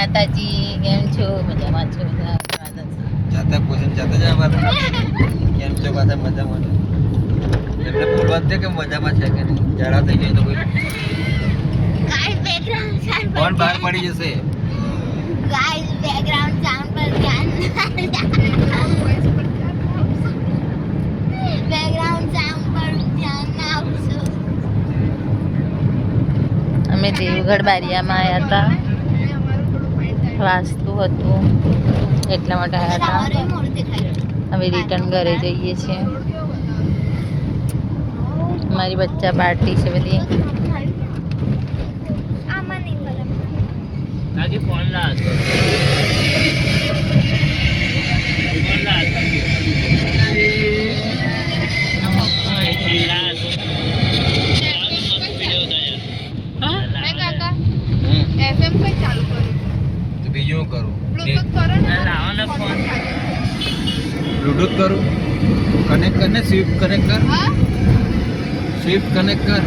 માતાજી, કેમ છો? મજામાં છો? જાતા પોષણ જાતા જ અમારે કેમ છો? પાછા મજામાં એટલે બોલવા દે કે મજામાં છે કે નહીં. ઝાડા થઈ જાય તો કોઈ કોણ બહાર પડી જશે. ગાઈસ બેકગ્રાઉન્ડ સાઉન્ડ પર ધ્યાન બેકગ્રાઉન્ડ સાઉન્ડ પર ધ્યાન ના આપશો. અમે દેવગઢ બારિયામાં આવ્યા હતા, વાસ્તુ હતું એટલા માટે આવ્યા હતા. હવે રિટર્ન ઘરે જઈએ છીએ. મારી બચ્ચા પાર્ટી છે બધી. તો બીજું કરું બ્લૂટૂથ કરું કનેક્ટ કરને સ્વિફ્ટ કનેક્ટ કર સ્વિફ્ટ કનેક્ટ કર